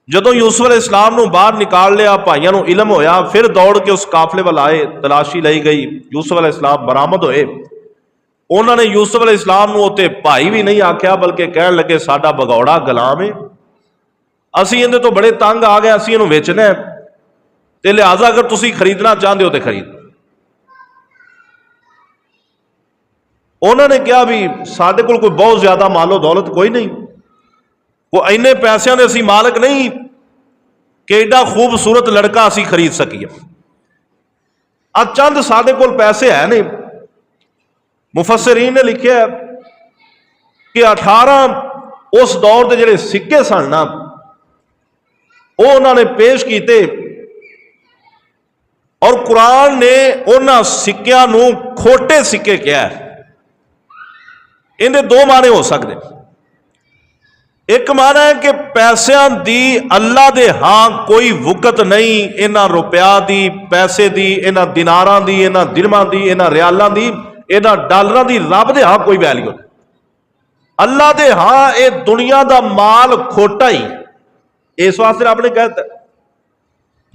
ਜਦੋਂ ਯੂਸੁਫ अलैहिस्सलाम ਨੂੰ ਬਾਹਰ ਨਿਕਾਲ ਲਿਆ, ਭਾਈਆਂ ਨੂੰ ਇਲਮ ਹੋਇਆ, ਫਿਰ ਦੌੜ ਕੇ ਉਸ ਕਾਫਲੇ ਵੱਲ ਆਏ, ਤਲਾਸ਼ੀ ਲਈ ਗਈ। ਯੂਸੁਫ अलैहिस्सलाम ਬਰਾਮਦ ਹੋਏ। ਉਹਨਾਂ ਨੇ ਯੂਸੁਫ अलैहिस्सलाम ਨੂੰ ਉੱਤੇ ਭਾਈ ਵੀ ਨਹੀਂ ਆਖਿਆ, ਬਲਕਿ ਕਹਿਣ ਲੱਗੇ ਸਾਡਾ ਭਗੌੜਾ ਗੁਲਾਮ ਹੈ, ਅਸੀਂ ਇਹਦੇ ਤੋਂ ਬੜੇ ਤੰਗ ਆ ਗਏ, ਅਸੀਂ ਇਹਨੂੰ ਵੇਚਣਾ ਹੈ, ਤੇ ਲਿਹਾਜ਼ਾ ਅਗਰ ਤੁਸੀਂ ਖਰੀਦਣਾ ਚਾਹੁੰਦੇ ਹੋ ਤੇ ਖਰੀਦ। ਉਹਨਾਂ ਨੇ ਕਿਹਾ ਵੀ ਸਾਡੇ ਕੋਲ ਕੋਈ ਬਹੁਤ ਜ਼ਿਆਦਾ ਮਾਲੋ ਦੌਲਤ ਕੋਈ ਨਹੀਂ, ਉਹ ਇੰਨੇ ਪੈਸਿਆਂ ਦੇ ਅਸੀਂ ਮਾਲਕ ਨਹੀਂ ਕਿ ਏਡਾ ਖੂਬਸੂਰਤ ਲੜਕਾ ਅਸੀਂ ਖਰੀਦ ਸਕੀਏ। ਆ ਚੰਦ ਸਾਡੇ ਕੋਲ ਪੈਸੇ ਹੈ ਨਹੀਂ। ਮੁਫੱਸਿਰੀਨ ਨੇ ਲਿਖਿਆ ਕਿ 18 ਉਸ ਦੌਰ ਦੇ ਜਿਹੜੇ ਸਿੱਕੇ ਸਨ ਨਾ, ਉਹ ਉਹਨਾਂ ਨੇ ਪੇਸ਼ ਕੀਤੇ, ਔਰ ਕੁਰਾਨ ਨੇ ਉਹਨਾਂ ਸਿੱਕਿਆਂ ਨੂੰ ਖੋਟੇ ਸਿੱਕੇ ਕਿਹਾ। ਇਹਦੇ ਦੋ ਮਾਨੇ ਹੋ ਸਕਦੇ। ਇੱਕ ਮਾਨਾ ਹੈ ਕਿ ਪੈਸਿਆਂ ਦੀ ਅੱਲਾ ਦੇ ਹਾਂ ਕੋਈ ਵੁਕਤ ਨਹੀਂ, ਇਹਨਾਂ ਰੁਪਿਆ ਦੀ, ਪੈਸੇ ਦੀ, ਇਹਨਾਂ ਦਿਨਾਰਾਂ ਦੀ, ਇਹਨਾਂ ਦਿਰਮਾਂ ਦੀ, ਇਹਨਾਂ ਰਿਆਲਾਂ ਦੀ, ਇਹਨਾਂ ਡਾਲਰਾਂ ਦੀ ਰੱਬ ਦੇ ਹਾਂ ਕੋਈ ਵੈਲਿਊ ਨਹੀਂ। ਅੱਲਾ ਦੇ ਹਾਂ ਇਹ ਦੁਨੀਆ ਦਾ ਮਾਲ ਖੋਟਾ ਹੀ, ਇਸ ਵਾਸਤੇ ਰੱਬ ਨੇ ਕਹਿਤਾ।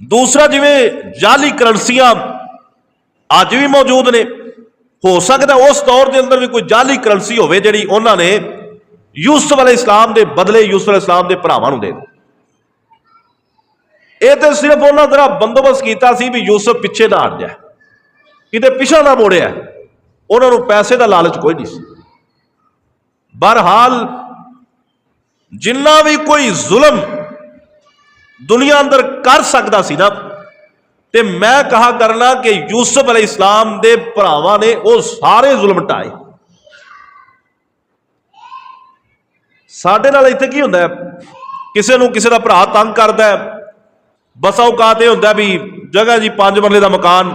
ਦੂਸਰਾ, ਜਿਵੇਂ ਜਾਲੀ ਕਰੰਸੀਆਂ ਅੱਜ ਵੀ ਮੌਜੂਦ ਨੇ, ਹੋ ਸਕਦਾ ਉਸ ਦੌਰ ਦੇ ਅੰਦਰ ਵੀ ਕੋਈ ਜਾਲੀ ਕਰੰਸੀ ਹੋਵੇ ਜਿਹੜੀ ਉਹਨਾਂ ਨੇ ਯੂਸੁਫ अलैहिस्सलाम ਦੇ ਬਦਲੇ ਯੂਸੁਫ अलैहिस्सलाम ਦੇ ਭਰਾਵਾਂ ਨੂੰ ਦੇ ਦਿੱਤੀ। ਇਹ ਤੇ ਸਿਰਫ ਉਹਨਾਂ ਦਾ ਬੰਦੋਬਸਤ ਕੀਤਾ ਸੀ ਵੀ ਯੂਸੁਫ ਪਿੱਛੇ ਨਾ ਹਟ ਜਾਏ, ਕਿਤੇ ਪਿਛਾ ਨਾ ਮੋੜਿਆ। ਉਹਨਾਂ ਨੂੰ ਪੈਸੇ ਦਾ ਲਾਲਚ ਕੋਈ ਨਹੀਂ ਸੀ। ਬਹਰਹਾਲ ਜਿੰਨਾ ਵੀ ਕੋਈ ਜ਼ੁਲਮ ਦੁਨੀਆ ਅੰਦਰ ਕਰ ਸਕਦਾ ਸੀ ਨਾ, ਤੇ ਮੈਂ ਕਹਾ ਕਰਨਾ ਕਿ ਯੂਸੁਫ अलैहिस्सलाम ਦੇ ਭਰਾਵਾਂ ਨੇ ਉਹ ਸਾਰੇ ਜ਼ੁਲਮ ਢਾਏ। ਸਾਡੇ ਨਾਲ ਇੱਥੇ ਕੀ ਹੁੰਦਾ ਹੈ, ਕਿਸੇ ਨੂੰ ਕਿਸੇ ਦਾ ਭਰਾ ਤੰਗ ਕਰਦਾ ਹੈ, ਬਸਾ ਔਕਾਤ ਇਹ ਹੁੰਦਾ ਵੀ ਜਗ੍ਹਾ ਜੀ 5 ਮਰਲੇ ਦਾ ਮਕਾਨ,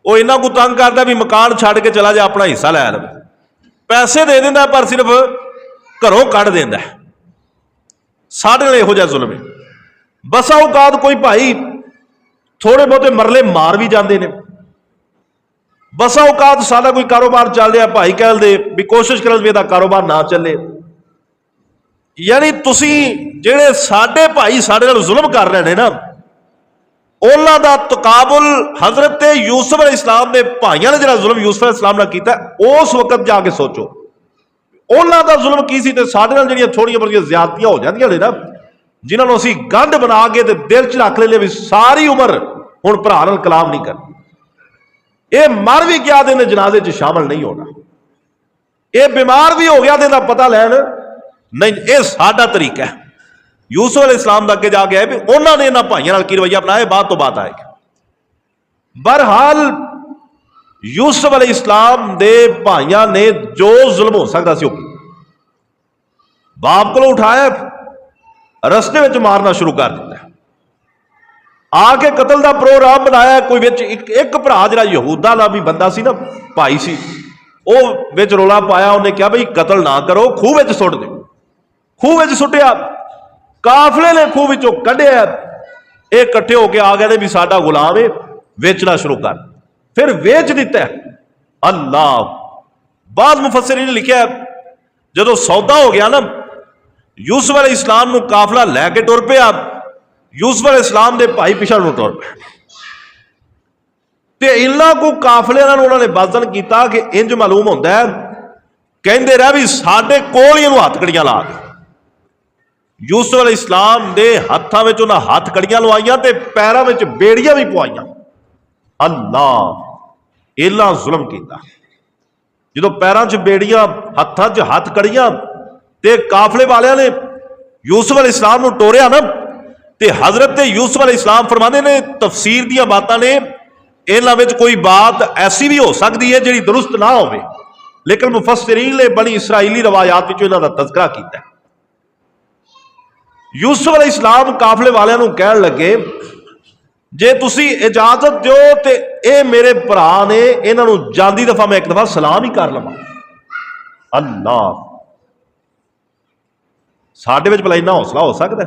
ਉਹ ਇਹਨਾਂ ਨੂੰ ਤੰਗ ਕਰਦਾ ਵੀ ਮਕਾਨ ਛੱਡ ਕੇ ਚਲਾ ਜਾ, ਆਪਣਾ ਹਿੱਸਾ ਲੈ ਲਵੇ, ਪੈਸੇ ਦੇ ਦਿੰਦਾ ਪਰ ਸਿਰਫ ਘਰੋਂ ਕੱਢ ਦਿੰਦਾ। ਸਾਡੇ ਨਾਲ ਇਹੋ ਜਿਹਾ ਜ਼ੁਲਮ ਹੈ। ਬਸਾ ਔਕਾਤ ਕੋਈ ਭਾਈ ਥੋੜੇ ਬਹੁਤੇ ਮਰਲੇ ਮਾਰ ਵੀ ਜਾਂਦੇ ਨੇ। ਬਸਾ ਔਕਾਤ ਸਾਡਾ ਕੋਈ ਕਾਰੋਬਾਰ ਚੱਲ ਰਿਹਾ, ਭਾਈ ਕਹਿੰਦੇ ਵੀ ਕੋਸ਼ਿਸ਼ ਕਰਨ ਵੀ ਇਹਦਾ ਕਾਰੋਬਾਰ ਨਾ ਚੱਲੇ। ਯਾਨੀ ਤੁਸੀਂ ਜਿਹੜੇ ਸਾਡੇ ਭਾਈ ਸਾਡੇ ਨਾਲ ਜ਼ੁਲਮ ਕਰ ਰਹੇ ਨੇ ਨਾ, ਉਹਨਾਂ ਦਾ ਤਕਾਬੁਲ ਹਜ਼ਰਤ ਯੂਸੁਫ अलैहिस्सलाम ਦੇ ਭਾਈਆਂ ਨੇ ਜਿਹੜਾ ਜ਼ੁਲਮ ਯੂਸੁਫ अलैहिस्सलाम ਨਾਲ ਕੀਤਾ, ਉਸ ਵਕਤ ਜਾ ਕੇ ਸੋਚੋ ਉਹਨਾਂ ਦਾ ਜ਼ੁਲਮ ਕੀ ਸੀ, ਤੇ ਸਾਡੇ ਨਾਲ ਜਿਹੜੀਆਂ ਥੋੜੀਆਂ ਬੜੀਆਂ ਜ਼ਿਆਦਤੀਆਂ ਹੋ ਜਾਂਦੀਆਂ ਨੇ ਨਾ, ਜਿਨ੍ਹਾਂ ਨੂੰ ਅਸੀਂ ਗੰਢ ਬਣਾ ਕੇ ਤੇ ਦਿਲ 'ਚ ਰੱਖ ਲੈਂਦੇ ਵੀ ਸਾਰੀ ਉਮਰ ਹੁਣ ਭਰਾ ਨਾਲ ਕਲਾਮ ਨਹੀਂ ਕਰਨਾ, ਇਹ ਮਰ ਵੀ ਗਿਆ ਤੇ ਇਹਨੇ ਜਨਾਜ਼ੇ 'ਚ ਸ਼ਾਮਲ ਨਹੀਂ ਹੋਣਾ, ਇਹ ਬਿਮਾਰ ਵੀ ਹੋ ਗਿਆ ਤੇ ਇਹਦਾ ਪਤਾ ਲੈਣ ਨਹੀਂ। ਇਹ ਸਾਡਾ ਤਰੀਕਾ ਹੈ। ਯੂਸੁਫ अलैहिस्सलाम ਦਾ ਅੱਗੇ ਜਾ ਕੇ ਆਏ ਵੀ ਉਹਨਾਂ ਨੇ ਇਹਨਾਂ ਭਾਈਆਂ ਨਾਲ ਕੀ ਰਵੱਈਆ ਅਪਣਾਇਆ, ਬਾਤ ਤੋਂ ਬਾਤ ਆਏਗਾ। ਬਹਰਹਾਲ ਯੂਸੁਫ अलैहिस्सलाम ਦੇ ਭਾਈਆਂ ਨੇ ਜੋ ਜ਼ੁਲਮ ਹੋ ਸਕਦਾ ਸੀ ਉਹ ਬਾਪ ਕੋਲੋਂ ਉਠਾਇਆ, ਰਸਤੇ ਵਿੱਚ ਮਾਰਨਾ ਸ਼ੁਰੂ ਕਰ ਦਿੱਤਾ, ਆ ਕੇ ਕਤਲ ਦਾ ਪ੍ਰੋਗਰਾਮ ਬਣਾਇਆ। ਕੋਈ ਵਿੱਚ ਇੱਕ ਭਰਾ ਜਿਹੜਾ ਯਹੂਦਾ ਦਾ ਵੀ ਬੰਦਾ ਸੀ ਨਾ, ਭਾਈ ਸੀ, ਉਹ ਵਿੱਚ ਰੋਲਾ ਪਾਇਆ। ਉਹਨੇ ਕਿਹਾ ਬਈ ਕਤਲ ਨਾ ਕਰੋ, ਖੂਹ ਵਿੱਚ ਸੁੱਟ ਦਿਓ। ਖੂਹ ਵਿੱਚ ਸੁੱਟਿਆ, ਕਾਫਲੇ ਨੇ ਖੂਹ ਵਿੱਚੋਂ ਕੱਢਿਆ, ਇਹ ਇਕੱਠੇ ਹੋ ਕੇ ਆ ਗਏ ਨੇ ਵੀ ਸਾਡਾ ਗੁਲਾਮ ਹੈ, ਵੇਚਣਾ ਸ਼ੁਰੂ ਕਰ। ਫਿਰ ਵੇਚ ਦਿੱਤਾ। ਅੱਲਾਹ, ਬਾਅਦ ਮੁਫੱਸਿਰੀਨ ਨੇ ਲਿਖਿਆ ਜਦੋਂ ਸੌਦਾ ਹੋ ਗਿਆ ਨਾ, ਯੂਸੁਫ अलैहिस्सलाम ਨੂੰ ਕਾਫਲਾ ਲੈ ਕੇ ਟੁਰ ਪਿਆ, ਯੂਸੁਫ अलैहिस्सलाम ਦੇ ਭਾਈ ਪਿਛਾ ਨੂੰ ਟੁਰ ਪਏ, ਤੇ ਇਹਨਾਂ ਕੋ ਕਾਫਲੇ ਨਾਲ ਉਹਨਾਂ ਨੇ ਬਾਜ਼ਨ ਕੀਤਾ ਕਿ ਇੰਜ ਮਾਲੂਮ ਹੁੰਦਾ ਹੈ, ਕਹਿੰਦੇ ਰਹਿ ਵੀ ਸਾਡੇ ਕੋਲ ਹੀ ਇਹਨੂੰ ਹੱਥ ਕੜੀਆਂ ਲਾ ਦੇ। ਯੂਸੁਫ अलैहिस्सलाम ਦੇ ਹੱਥਾਂ ਵਿੱਚ ਉਹਨਾਂ ਹੱਥ ਕੜੀਆਂ ਲਵਾਈਆਂ ਤੇ ਪੈਰਾਂ ਵਿੱਚ ਬੇੜੀਆਂ ਵੀ ਪਵਾਈਆਂ। ਅੱਲਾਹ, ਇਹਨਾਂ ਜ਼ੁਲਮ ਕੀਤਾ। ਜਦੋਂ ਪੈਰਾਂ 'ਚ ਬੇੜੀਆਂ, ਹੱਥਾਂ 'ਚ ਹੱਥ ਕੜੀਆਂ, ਤੇ ਕਾਫਲੇ ਵਾਲਿਆਂ ਨੇ ਯੂਸੁਫ अलैहिस्सलाम ਨੂੰ ਟੋਰਿਆ ਨਾ, ਤੇ ਹਜ਼ਰਤ ਯੂਸੁਫ अलैहिस्सलाम ਫਰਮਾਉਂਦੇ ਨੇ, ਤਫਸੀਰ ਦੀਆਂ ਬਾਤਾਂ ਨੇ, ਇਹਨਾਂ ਵਿੱਚ ਕੋਈ ਬਾਤ ਐਸੀ ਵੀ ਹੋ ਸਕਦੀ ਹੈ ਜਿਹੜੀ ਦਰੁਸਤ ਨਾ ਹੋਵੇ, ਲੇਕਿਨ ਮੁਫੱਸਿਰੀਨ ਨੇ ਬਣੀ ਇਸਰਾਈਲੀ ਰਵਾਇਤ ਵਿੱਚ ਇਹਨਾਂ ਦਾ ਤਜ਼ਕਰਾ ਕੀਤਾ। ਯੂਸੁਫ अलैहिस्सलाम ਕਾਫਲੇ ਵਾਲਿਆਂ ਨੂੰ ਕਹਿਣ ਲੱਗੇ, ਜੇ ਤੁਸੀਂ ਇਜਾਜ਼ਤ ਦਿਓ ਤੇ ਇਹ ਮੇਰੇ ਭਰਾ ਨੇ, ਇਹਨਾਂ ਨੂੰ ਜਾਂਦੀ ਦਫਾ ਮੈਂ ਇੱਕ ਦਫਾ ਸਲਾਮ ਹੀ ਕਰ ਲਵਾਂ। ਅੱਲਾਹ, ਸਾਡੇ ਵਿੱਚ ਭਲਾ ਇੰਨਾ ਹੌਸਲਾ ਹੋ ਸਕਦਾ?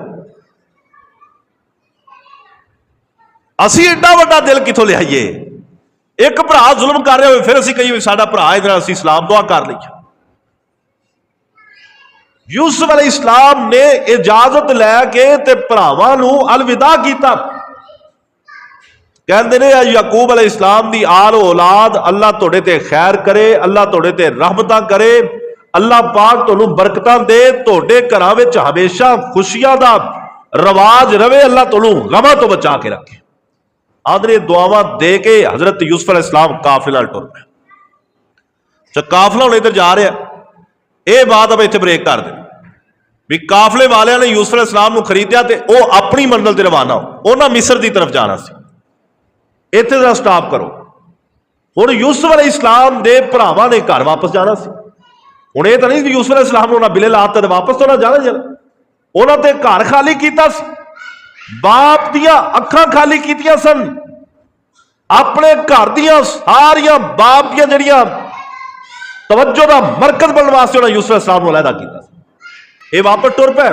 ਅਸੀਂ ਏਡਾ ਵੱਡਾ ਦਿਲ ਕਿੱਥੋਂ ਲਿਆਈਏ? ਇੱਕ ਭਰਾ ਜ਼ੁਲਮ ਕਰ ਰਿਹਾ ਹੋਵੇ, ਫਿਰ ਅਸੀਂ ਕਹੀਏ ਸਾਡਾ ਭਰਾ ਇਹਦੇ ਨਾਲ ਅਸੀਂ ਸਲਾਮ ਦੁਆ ਕਰ ਲਈਏ। यूसुफ अलैहिस्सलाम ने इजाजत लैके ते भरावां नूं अलविदा कीता। कहंदे ने याकूब अलैहिस्सलाम दी आल औलाद अल्लाह तुहाडे ते खैर करे, अल्लाह तुहाडे ते रहमतां करे, अल्लाह पाक तुहानूं बरकतां दे, तुहाडे घरां विच हमेशा खुशियां दा रवाज रवे, अल्लाह तुहानूं गमां तो बचा के रखे। आदरे दुआवां दे के हजरत यूसुफ अलैहिस्सलाम काफिला टुर पे। काफिला हुण इधर जा रहा, यह बात अब इत्थे ब्रेक कर दे भी काफले वालियां ने यूसुफ अलैहिस्सलाम नूं खरीदिया ते वह अपनी मंजिल ते रवाना हो, उन्हां मिस्र की तरफ जाना सी। इत्थे जरा स्टॉप करो। हुण यूसुफ अलैहिस्सलाम दे भरावां ने घर वापस जाना सी। हुण ये तो नहीं यूसुफ अलैहिस्सलाम नूं उन्हां बिले लाते ते वापस तो ना जाना जाना, उन्हां ते घर खाली कीता सी, बाप दियां अखां खाली कीतियां सन, अपने घर दियां सारियां बाप दियां जड़ियां तवज्जो का मरकज बनने वास्ते उन्हें यूसुफ अलैहिस्सलाम को अलहदा किया। ये वापस टुर पे,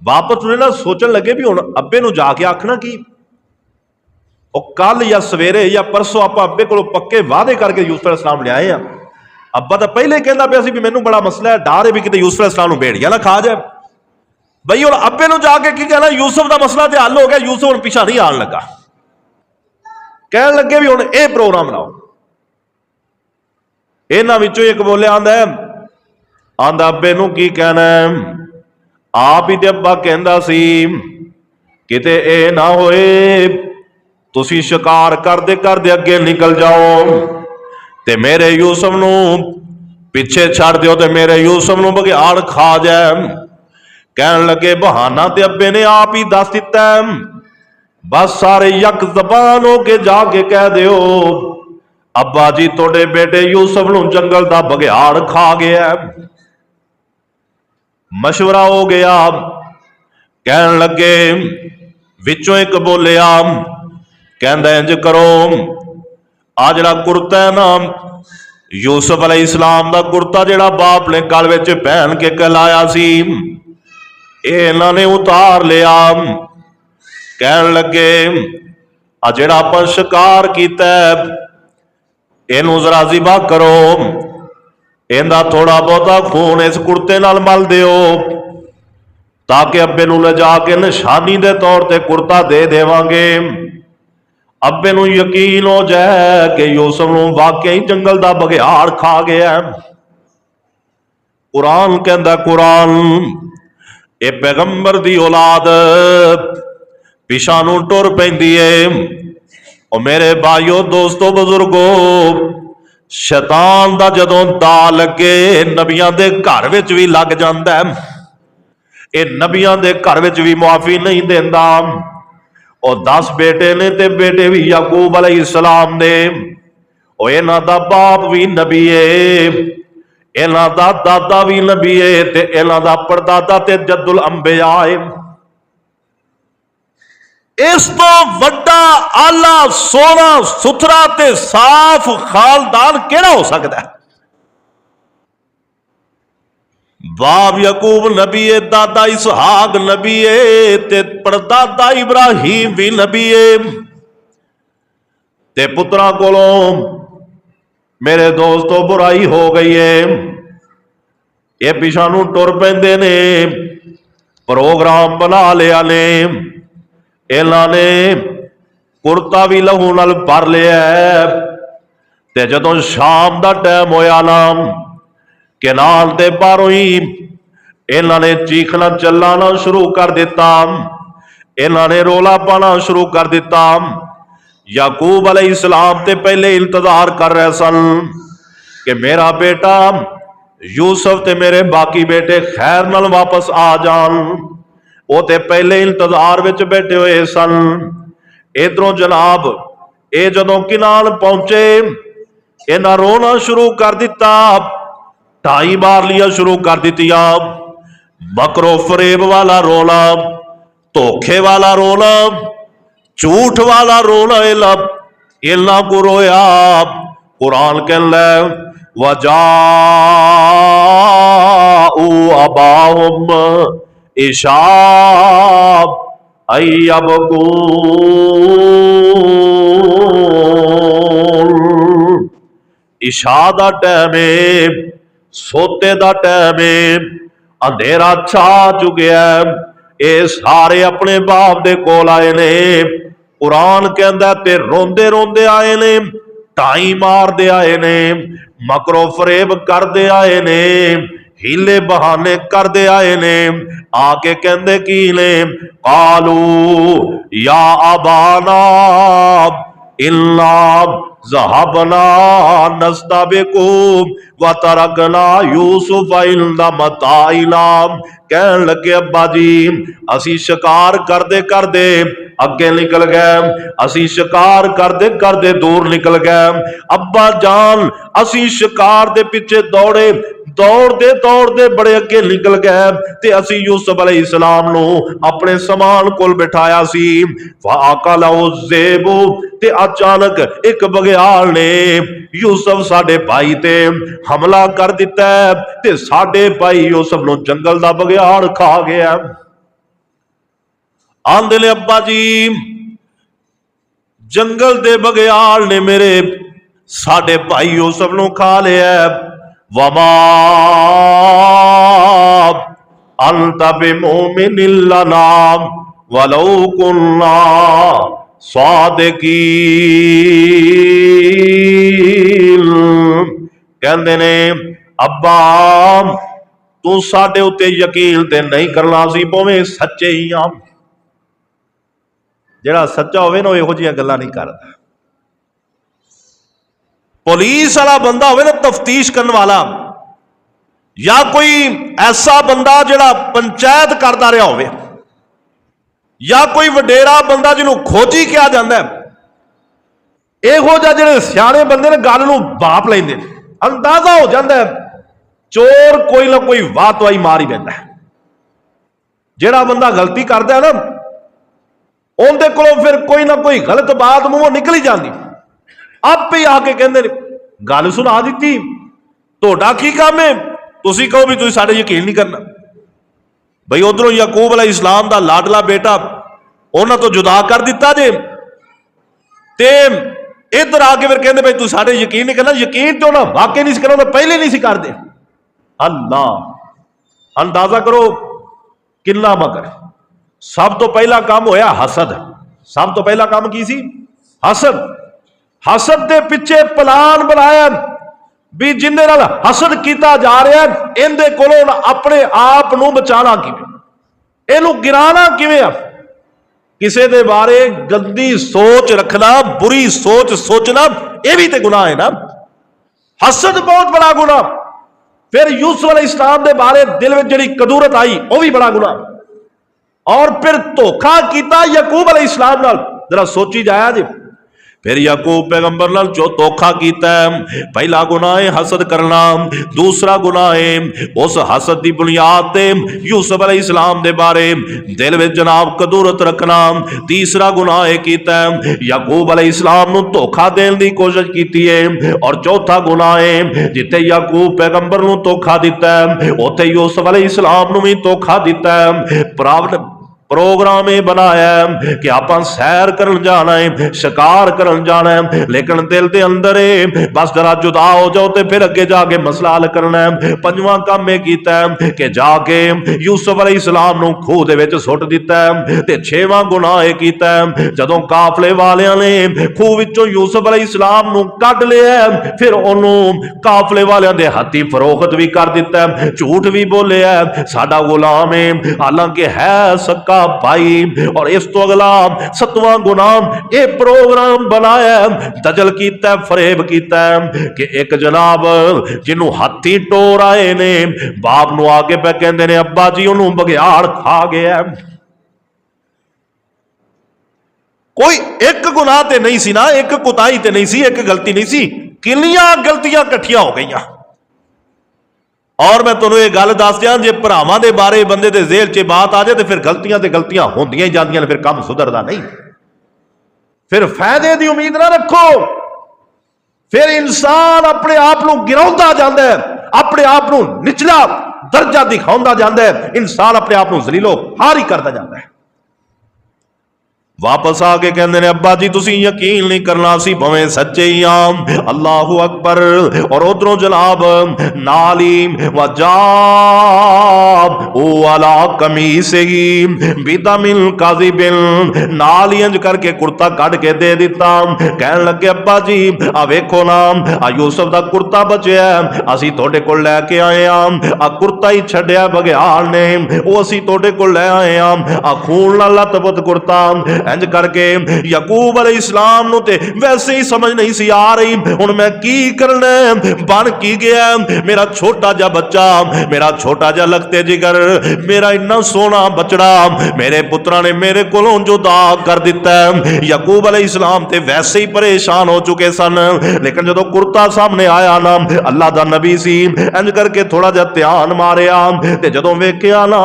वापस टुरे ना सोचन लगे भी हुण अब्बे नूं जाके आखना की, कल या सवेरे या परसों आप अब्बे को पक्के वादे करके यूसुफ अलैहिस्सलाम ले आए हैं। अब्बा तो पहले ही कहता पिया सी भी मैनूं बड़ा मसला है, डर है भी किते यूसुफ अलैहिस्सलाम नूं भेड़िया ना खा जाए। बई हुण अब्बे नूं जाके की कहना, यूसुफ का मसला तो हल हो गया, यूसुफ हुण पिछा नहीं आन लगा। कहन लगे भी हुण ये प्रोग्राम बनाओ। इन्हां विचों एक बोलिया आंदा अब्बे नूं की कहना, आप ही ते अब्बा कहंदा सी किते ए ना होए तुसी शिकार करदे करदे अगे निकल जाओ ते मेरे यूसुफ नूं पिछे छड़ दिओ ते मेरे यूसुफ नूं बघियाड़ खा जाए। कहन लगे बहाना ते अब्बे ने आप ही दस दिता, बस सारे यक जबान हो के जाके कह दिओ अब्बा जी तोड़े बेटे यूसुफ नूं जंगल दा बघियाड़ खा गया। मशवरा हो गया। कहन लगे विचों एक बोलिया, कहंदा इंज करो आ जिहड़ा कुर्ता है ना यूसुफ अलैहिस्सलाम दा कुर्ता जिहड़ा बाप ने गल विच पहन के कहलाया सी, इन्हां ने उतार लिया। कहन लगे आ जिहड़ा आपां शिकार कीता इनू जरा जिबा करो, इहदा थोड़ा बहुता खून इस कुर्ते नाल मल दिओ ताकि अब्बे नूं ले जाके निशानी दे तौर ते कुर्ता दे देवांगे। अब्बे नूं यकीन हो जाए कि यूसुफ नूं वाकई जंगल दा बघियाड़ खा गया। कुरान कहंदा, कुरान ये पैगंबर दी औलाद पिछा नूं टुर पैंदी है। और मेरे भाइयों दोस्तों बुजुर्गो, शैतान दा जदों दा लगे नबियां दे घर विच भी लग जांदा है। ये नबियां दे घर विच भी मुआफी नहीं देंदा। और 10 बेटे ने ते बेटे भी याकूब अलैहिस्सलाम ने, और इन्हां दा बाप भी नबी है, इन्हां दा दादा भी नबी है, ते इन्हां दा परदादा ते जद्दुल अंबिया है। इस तो वड्डा आला सोना सुथरा ते साफ खानदान केड़ा हो सकता है? बाप यकूब नबी है, दादा इसहाक नबी है, ते परदादा इब्राहिम भी नबी है। ते पुत्रा कोलों मेरे दोस्तों बुराई हो गई है। ये पिछा नूं टुर पैंदे ने, प्रोग्राम बना लिया ने, इन्हां ने कुर्ता भी लहू नाल भर लिया है। ते जदों शाम दा टाइम होया ना, किनाल दे बाहरों ही इन्हां ने चीखना चिल्लाना शुरू कर दिता, इन्हां ने रोला पाना शुरू कर दिता। याकूब अलैहिस्सलाम ते पहले इंतजार कर रहे सन कि मेरा बेटा यूसुफ ते मेरे बाकी बेटे खैर नाल वापस आ जान। वो ते पहले इंतजार विच बैठे हुए सन। इधरों जनाब ये जदों किनाल पहुंचे, इन्हां रोना शुरू कर दिता, ढाई मारलियां शुरू कर दितियां। मकरो फरेब वाला रोना, धोखे वाला रोना, झूठ वाला रोना, इन्हां को रोया। कुरान कहंदा वजाऊ अबाहुम इशाब अय्यबकून, इशा दा टाइम है, सोते दा टाइम है, अंधेरा छा चुकिया। ये सारे अपने बाप दे कोल आए ने। कुरान कहंदा ते रोंदे रोंदे आए ने, ढाई मारदे आए ने, मकरो फरेब करदे आए ने, हीले बहाने करदे आए ने। आके कहंदे की ने, कालू या अबाना इल्ला ज़हबना नस्तबिकु व तरकना यूसुफ इंदा मताइना। कहन लगे अब्बा जी असी शिकार करदे करदे अगे निकल गए, असी शिकार करदे करदे दूर निकल गए। अब्बा जान असी शिकार दे पिछे दौड़े, दौड़ते दौड़ते बड़े अगे निकल गए ते असी यूसुफ अलैहिस्सलाम नू अपने समान कोल बिठाया सी। फाकलहु ज़ेबु ते अचानक एक बघियाल ने यूसुफ साडे भाई ते हमला कर दिता ते साडे भाई यूसुफ नू जंगल दा बघियाल खा गया। आंदे ने अब्बा जी जंगल दे बघियाल ने मेरे साडे भाई यूसुफ नू खा लिया। वमा अंता बिमुमिनिन लना वलौ कुन्ना सादिकीन। कहंदे ने अब्बा तू साडे उत्ते यकीन ते नहीं करना सी, भावें सच्चे ही आ। जेड़ा सच्चा होवे ना इहो जिहियां गल्लां नहीं करदा। पुलिस वाला बंदा होवे ना तफ्तीश करने वाला, या कोई ऐसा बंदा जिहड़ा पंचायत करता रहा होवे, या कोई वडेरा बंदा जिन्हों खोजी कहा जाता है, इहो जिहे जिहड़े सियाणे बंदे ने गल नूं भाप लैंदे ने, अंदाजा हो जाता है चोर कोई ना कोई वाह तवाई मार ही पैंदा है। जिहड़ा बंदा गलती करता है ना उनके कोलों फिर कोई ना कोई गलत बात मूंहों निकल ही जाती। आप ही आके कहते गल सुना दी, तोड़ा की काम है, तुसी कहो भी तुसी साडे यकीन नहीं करना। बई उधरों याकूब अलैहिस्सलाम दा लाडला बेटा उन्हां तो जुदा कर दिता जे, ते इधर आके फिर कहते भाई तू साडे यकीन नहीं करना। यकीन तो ना वाकई नहीं करना, पहले नहीं सी करते। अल्लाह अंदाजा करो किन्ना मकर। सब तो पहला काम होया हसद। सब तो पहला काम की सी? हसद। हसद के पिछे प्लान बनाया भी जिंदे नाल हसद किया जा रहा है इहदे कोलों अपने आप नूं बचाना किवें, इहनूं गिराना किवें। किसी दे बारे गंदी सोच रखना, बुरी सोच सोचना, यह भी तो गुनाह है ना। हसद बहुत बड़ा गुनाह। फिर यूसुफ अलैहिस्सलाम दे बारे दिल में जिहड़ी कदूरत आई वह भी बड़ा गुनाह। और फिर धोखा किया याकूब अलैहिस्सलाम नाल, जरा सोची जाया जी। फिर याकूब पैगंबर नाल जो धोखा किया है, पहला गुनाह है हसद करना, दूसरा गुनाह है उस हसद की बुनियाद ते यूसुफ अलैहिस्सलाम दे बारे दिल में जनाब कदूरत रखना, तीसरा गुनाह है किया याकूब अलैहिस्सलाम नूं धोखा देने की कोशिश की है, और चौथा गुनाह है जिथे याकूब पैगंबर नूं धोखा दिता है उत्थे यूसुफ अलैहिस्सलाम नूं भी धोखा दिता है। प्रोग्राम ये बनाया कि आप सैर करन जाना है, शिकार करन जाना है, लेकिन दिल के अंदर बस जरा जुदा हो जाओ तो फिर अगे जाके मसला हल करना है। पंजवां काम यह किया कि जाके यूसुफ अलैहिस्सलाम नूं खूह दे विच सुट दिता है। ते छेवां गुनाह यह किया जदों काफले वालियां ने खूह विचों यूसुफ अलैहिस्सलाम नूं कढ लिया फिर उन्होंने काफले वालियां दे हत्थी फरोख्त भी कर दिता है, झूठ भी बोलिया साडा गुलाम है, हालांकि है सक्का भाई। और इस तो अगला सतवां गुनाह ये प्रोग्राम बनाया दजल किया, फरेब किया कि एक जनाब जिन्हों हाथी टोर आए ने बाप नूं आके पे कहंदे ने अब्बा जी उन्होंने बघियाड़ खा गया। कोई एक गुनाह ते नहीं सी ना, एक कुताही ते नहीं सी, एक गलती नहीं सी, कितनियां गलतियां इकट्ठियां हो गई। और मैं तुहानूं ये गल दस दियां जे भरावां दे बारे बंदे दे जेल च बात आ जाए तो फिर गलतियां ते गलतियां होंदियां ही जांदियां, फिर काम सुधरदा नहीं। फिर फायदे की उम्मीद ना रखो, फिर इंसान अपने आप को गिराउंदा जांदा है, अपने आप को निचला दर्जा दिखाउंदा जांदा है, इंसान अपने आप को जलीलो हार ही करता जाता है। वापस आके कहते ने अब्बा जी तुसी यकीन नहीं करना सी भवें सच्चे ही आम अल्लाहु अकबर। और उधरों जनाब नाली वजाब ओ अला कमीस ही बिदमिल काज़िबिन नाल ही इंज करके कुर्ता कट के दे दिता। कहन लगे अब्बा जी आ वेखो ना आ यूसुफ दा कुर्ता बचिया असी तोड़े को लैके आए आ कुर्ता ही छड्या बघियाल ने वो असी तोड़े को लै आए आ खून नाल लथपथ कुर्ता। इंज करके याकूब अलैहिस्सलाम नु ते वैसे ही समझ नहीं सी आ रही हुण मैं की करना बन की गया मेरा छोटा जा बच्चा मेरा छोटा जा लगते जिगर मेरा इन्ना सोना बचड़ा मेरे पुत्रा ने मेरे कोलों जुदा कर दिता है। याकूब अलैहिस्सलाम ते वैसे ही परेशान हो चुके सन लेकिन जो कुर्ता सामने आया ना अल्लाह दा नबी सी इंज करके थोड़ा जा ध्यान मारिया ते जदों वेखिया ना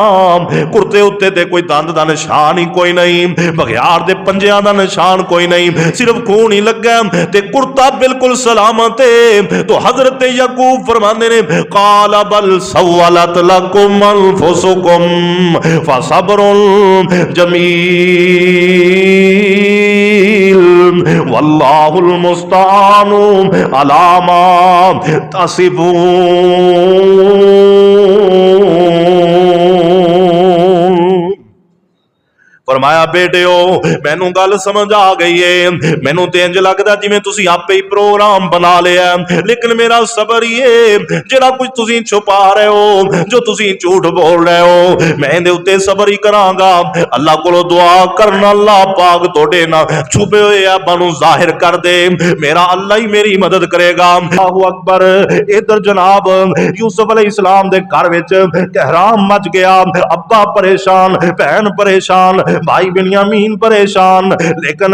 कुर्ते उत्ते ते कोई दंद दा निशान ही कोई नहीं बघियार दे पंजियां दा निशान कोई नहीं सिर्फ खून ही लगा ते कुर्ता बिल्कुल सलामत है। तो हजरत याकूब फरमांदे ने काला बल सव्वलत लकुम अनफुसुकुम फसब्रुन जमील वल्लाहुल मुस्तानु अला मा तसिफून। फरमाया बेटियो मैनू गल समझ आ गई है मैनू तो इंज लगता जिवें तुसीं आपे ही प्रोग्राम बना लिया लेकिन मेरा सबर ही है जिहड़ा कुछ तुसीं छुपा रहे हो जो तुसीं झूठ बोल रहे हो मैं इहदे उत्ते सबर ही करांगा। अल्लाह कोलों दुआ करना अल्लाह पाक तुहाडे ना छुपे हुए ऐबां नूं जाहिर कर दे मेरा अल्लाह ही मेरी मदद करेगा। अल्लाहु अकबर। इधर जनाब यूसुफ अलैहिस्सलाम दे घर विच कहराम मच गया अब्बा परेशान भैन परेशान भाई बिन्यामीन परेशान लेकिन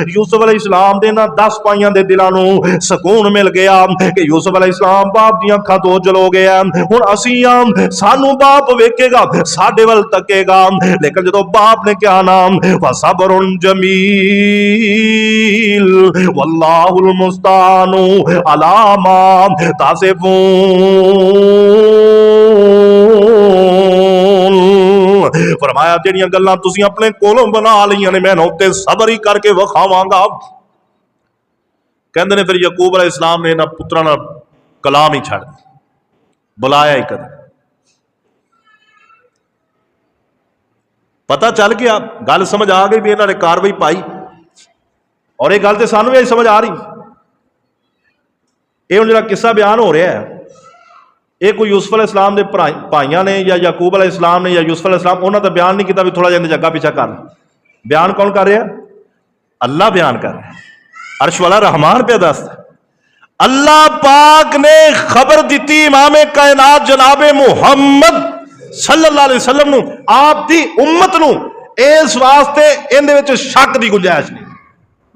यूसुफ अलैहिस्सलाम दे ना 10 भाइयों दे दिलां नूं सुकून मिल गया कि यूसुफ अलैहिस्सलाम बाप दी अखां तो ओझल हो गया हुण असीं सानू बाप वेखेगा साडे वल तकेगा लेकिन जदों बाप ने क्या नाम फसब्रुन जमील वल्लाहुल मुस्तानु अला मा तासिफून। फरमाया जेड़ियां गल्लां तुसीं अपने कोलों बना लईयां ने मैं उत्ते सबर ही करके विखावांगा। कहंदे ने फिर याकूब अलैहिस्सलाम ने इन्हां पुत्रां नाल कलाम ही छड़ बुलाया ही कदे पता चल गया गल समझ आ गई भी इन्हां ने कार्रवाई पाई और ये गल तो सानू भी समझ आ रही ये हुण जिहड़ा किस्सा बयान हो रहा है ये कोई यूसुफ अलैहिस्सलाम दे भाइयों ने या याकूब अलैहिस्सलाम ने या यूसुफ अलैहिस्सलाम उन्होंने तो बयान नहीं किया भी थोड़ा जिहा जग्गा पीछा कर बयान कौन कर रहा अल्लाह बयान कर रहा अर्श वाला रहमान पे दस अल्लाह पाक ने खबर दी इमाम कायनात जनाबे मुहम्मद सल्लल्लाहु अलैहि वसल्लम नूं आप दी उम्मत नूं इस वास्ते इहदे विच शक दी गुंजाइश नहीं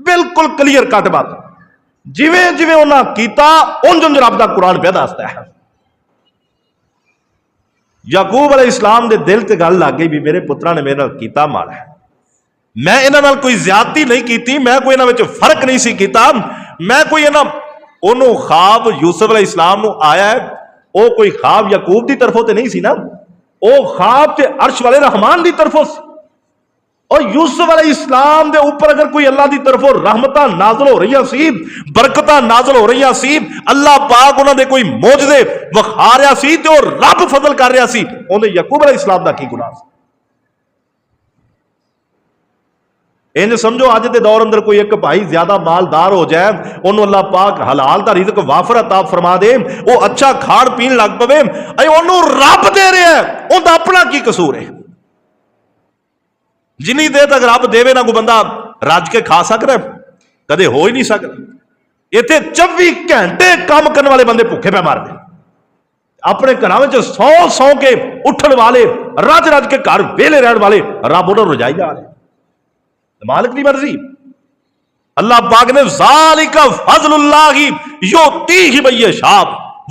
बिल्कुल क्लीयर कट बात जिवें जिवें उन्हां कीता उंज उंज रब दा कुरान पे दसदा है। याकूब अलैहिस्सलाम दे दिल ते गल लग गई भी मेरे पुत्रा ने मेरे नाल कीता माड़ा है मैं इन्हां नाल कोई ज्यादती नहीं की मैं कोई इन्हां विच फर्क नहीं सी कीता मैं कोई इन्हां ओनू ख्वाब यूसुफ अलैहिस्सलाम नूं आया है वो कोई ख्वाब याकूब दी तरफों ते नहीं सी ना वो ख्वाब ते अर्श वाले रहमान दी तरफों और यूसुफ अलैहिस्सलाम दे ऊपर अगर कोई अल्लाह दी तरफों रहमतां नाज़िल हो रही सी बरकतां नाज़िल हो रही सी अल्लाह पाक उन्हां दे कोई मौजज़े विखा रहा सी ते ओह रब फजल कर रहा सी उहदे याकूब अलैहिस्सलाम दा की गुनाह सी। इंज समझो अज के दौर अंदर कोई एक भाई ज्यादा मालदार हो जाए उन्होंने अल्लाह पाक हलाल का रिज़्क वाफर अता फरमा दे वो अच्छा खाण पीण लग पवे उन्होंने रब दे रहा है उनका अपना की कसूर है जिन्नी देर तक रब देवे ना कोई बंदा रज के खा सकता कदे हो ही नहीं सकता। इतने 24 घंटे काम करने वाले बंदे भुखे पे मारते अपने घरों में सौ के उठन वाले रज रज के घर वेले रहने वाले रब उन्होंने रजाई जा रहे मालिक की मर्जी अल्लाह पाक ने ज़ालिका फज़लुल्लाहि युतीहि मन यशा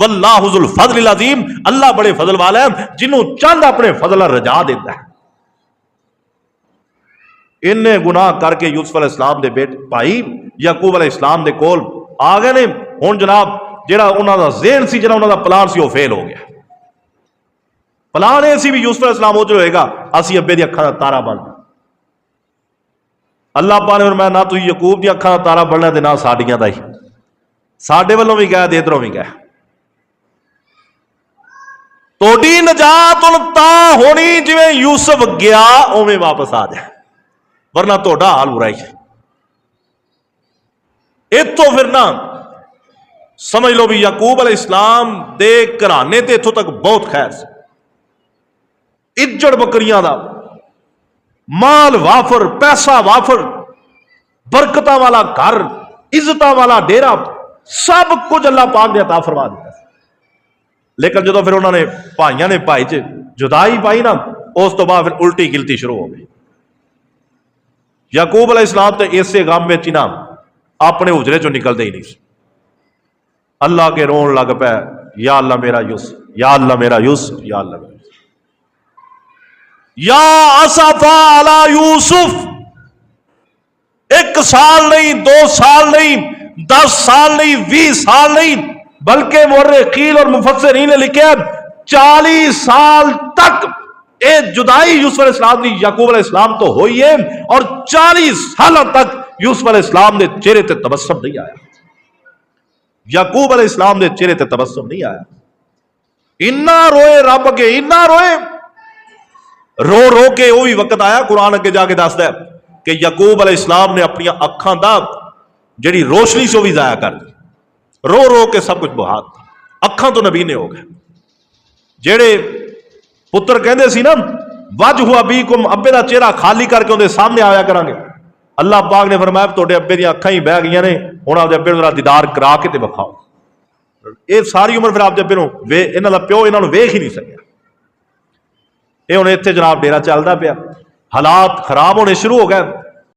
वल्लाहु ज़ुल फ़ज़लिल अज़ीम अल्लाह बड़े फजल वाला है जिन्हों चंद अपने फजल रजा देता है। इन्ने गुनाह करके यूसुफ अलैहिस्सलाम दे बेटे भाई याकूब अलैहिस्सलाम दे कोल आ गए ने हुण जनाब जिहड़ा उन्हां दा ज़हन सी जिहड़ा उन्हां दा प्लान सी वो फेल हो गया। प्लान ये सी भी यूसुफ अलैहिस्सलाम ओझल होएगा असीं अब्बे दी अखां दा तारा बन अल्लाह पाक ने फरमाया ना तुम यकूब दी अखां दा तारा बनना ते ना साडियां दा ही, साडे वल्लों भी गया ते इधरों भी गया। तोड़ी नजात हुण तां होनी जिवें यूसुफ गया उवें वापस आ जाए, वरना तोड़ा हाल बुरा ही। इत्थों फिर ना समझ लो भी याकूब अलैहिस्सलाम दे घराने ते इत्थों तक बहुत खैर सी, इज्जड़ बकरियां दा, माल वाफर, पैसा वाफर, बरकत वाला घर, इज्जत वाला डेरा, सब कुछ अल्लाह पाक ने अता फरमा दिया। लेकिन जो फिर उन्होंने भाइयों ने भाई च जुदाई पाई ना, उस तो बाद फिर उल्टी गिलती शुरू हो गई। याकूब अलैहिस्सलाम तो इसे गम में ही ना अपने उजरे चो निकलते ही नहीं, अल्लाह के रोन लग पै, या अल्लाह मेरा यूसुफ, या अल्लाह मेरा यूसुफ, या अल्लाह मेरा यूसुफ, या असफा अला यूसुफ। 1 साल नहीं, 2 साल नहीं, 10 साल नहीं, 20 साल नहीं, बल्कि मुर्रिखीन और मुफस्सिरीन ने लिखे 40 साल तक ये जुदाई यूसुफ अलैहिस्सलाम की याकूब अलैहिस्सलाम तो हुई है, और 40 साल तक यूसुफ अलैहिस्सलाम ने चेहरे ते तबस्सुम नहीं आया, याकूब अलैहिस्सलाम ने चेहरे ते तबस्सुम नहीं आया। इन्ना रोए रब अगे, इन्ना रोए, रो रो के वो भी वक्त आया, कुरान अगे जाके दसदा है कि याकूब अलैहिस्सलाम ने अपनी अखां दा जिहड़ी रोशनी से भी जाया कर दी, रो रो के सब कुछ बहा, अखां तो नबी ने हो गए। जेड़े पुत्र कहते सी ना वज हुआ बी कुम, अब्बे का चेहरा खाली करके उनके सामने आया करांगे, अल्लाह पाक ने फरमाया तुहाडे अब्बे दी अखां ही बह गई ने, हुण आपदे अब्बे नूं दीदार करा के ते विखाओ। ये सारी उम्र फिर आपदे अब्बे नूं इन्हां दा प्यो इन्हां नूं वेख ही नहीं सकिया। ये हुण इत्थे जनाब डेरा चलदा पिया, हालात खराब होने शुरू हो गए।